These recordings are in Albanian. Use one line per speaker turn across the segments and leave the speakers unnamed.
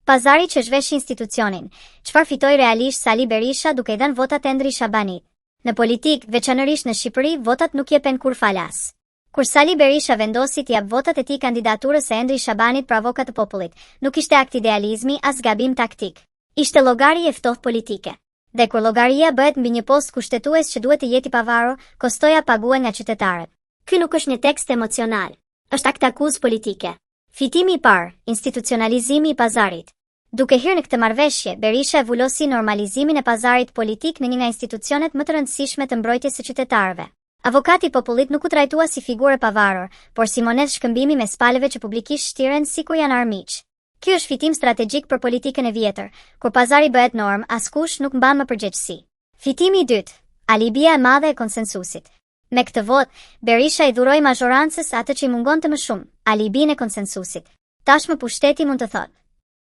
Pazari që zhvesh institucionin. Çfarë fitoi realisht Sali Berisha duke I dhënë votat Endri Shabanit? Në politik, veçanërisht në Shqipëri, votat nuk jepen kur falas. Kur Sali Berisha vendosi t'i jap votat e tij kandidaturës së Endri Shabanit për avokat të popullit, nuk ishte akt idealizmi as gabim taktik. Ishte llogari e ftohtë politike. Dhe kur llogaria bëhet mbi një post kushtetues që duhet të jetë I pavarur, kostoja paguhet nga qytetarët. Ky nuk është një tekst emocional, është akt akuzë politike. Fitimi I parë, institucionalizimi I pazarit. Duke hyrë në këtë marrëveshje, Berisha e vulosi normalizimin e pazarit politik në një nga institucionet më të rëndësishme të mbrojtjes së qytetarëve. Avokati I popullit nuk u trajtua si figurë e pavarur, por si monedhë shkëmbimi mes palëve që publikisht shtiren sikur janë armiq. Ky është fitim strategjik për politikën e vjetër, kur pazari bëhet norm, askush nuk mban më përgjegjësi. Fitimi I dytë, alibia e madhe e konsensusit. Me këtë vot, Berisha I dhuroi mazhorancës atë që I mungonte më shumë, alibinë e konsensusit. Tashmë pushteti mund të thotë.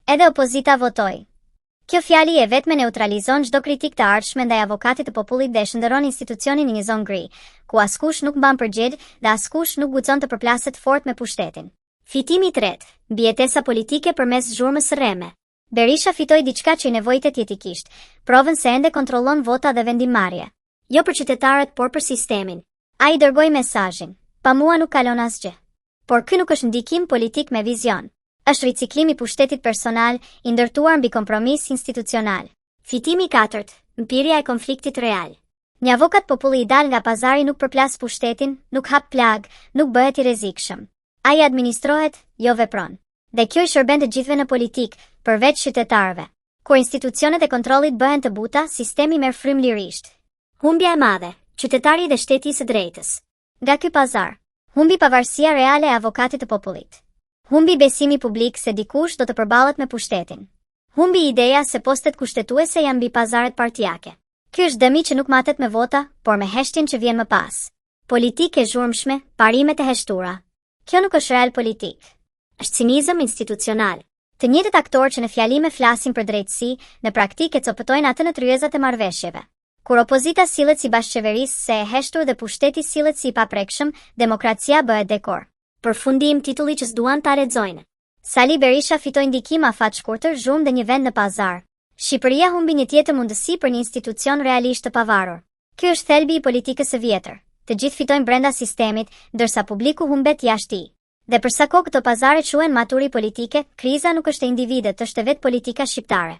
Edhe opozita votoi. Kjo fjali e vetme neutralizon çdo kritik të ardhshme ndaj avokatit të popullit dhe e shndërron institucionin në një zonë gri, ku askush nuk mban përgjigj dhe askush nuk guxon të përplaset fort me pushtetin. Fitimi I tretë, mbijetesa politike përmes zhurmës së rreme. Berisha fitoi diçka që I nevojitet jetikisht, provën se ende kontrollon vota dhe vendimmarrje. Jo për qytetarët, por për sistemin. Ai dërgoi mesazhin: pa mua nuk kalon asgjë. Por ky nuk është ndikim politik me vizion. Është riciklim I pushtetit personal, I ndërtuar mbi kompromis institucional. Fitimi I katërt, mpirja e konfliktit real. Një avokat populli I dal nga pazari nuk përplas pushtetin, nuk hap plag, nuk bëhet I rrezikshëm. Ai administrohet, jo vepron. Dhe kjo I shërben të gjithëve në politik, përveç qytetarëve. Kur institucionet e kontrollit bëhen të buta, sistemi merr frym lirisht. Humbja e madhe, qytetari dhe shteti I së drejtës. Nga ky pazar, humbi pavarësia reale e avokatit të popullit. Humbi besimi publik se dikush do të përballet me pushtetin. Humbi ideja se postet kushtetuese janë mbi pazaret partijake. Ky është dëmi që nuk matet me vota, por me heshtjen që vjen më pas. Politikë e zhurmshme, parimet e heshtura. Kjo nuk është real politik. Është cinizëm institucional. Të njëjtët aktorë që në fjalime flasin për drejtësi, në praktikë copëtojnë atë në tryezat e marrëveshjeve. Kur opozita sillet si bashkëqeverisë se e heshtur dhe pushteti sillet si I paprekshëm, demokracia bëhet dekor. Përfundim titulli që s'duan ta lexojnë. Sali Berisha fitoi ndikim afat shkurtër, zhurmë dhe një vend në pazar. Shqipëria humbi një tjetër mundësi për një institucion realisht të pavarur. Ky është thelbi I politikës së vjetër. Të gjithë fitojnë brenda sistemit, ndërsa publiku humbet jashtë tij. Dhe për sa kohë këto pazare quhen maturi politike, kriza nuk është e individët, është vetë politika shqiptare.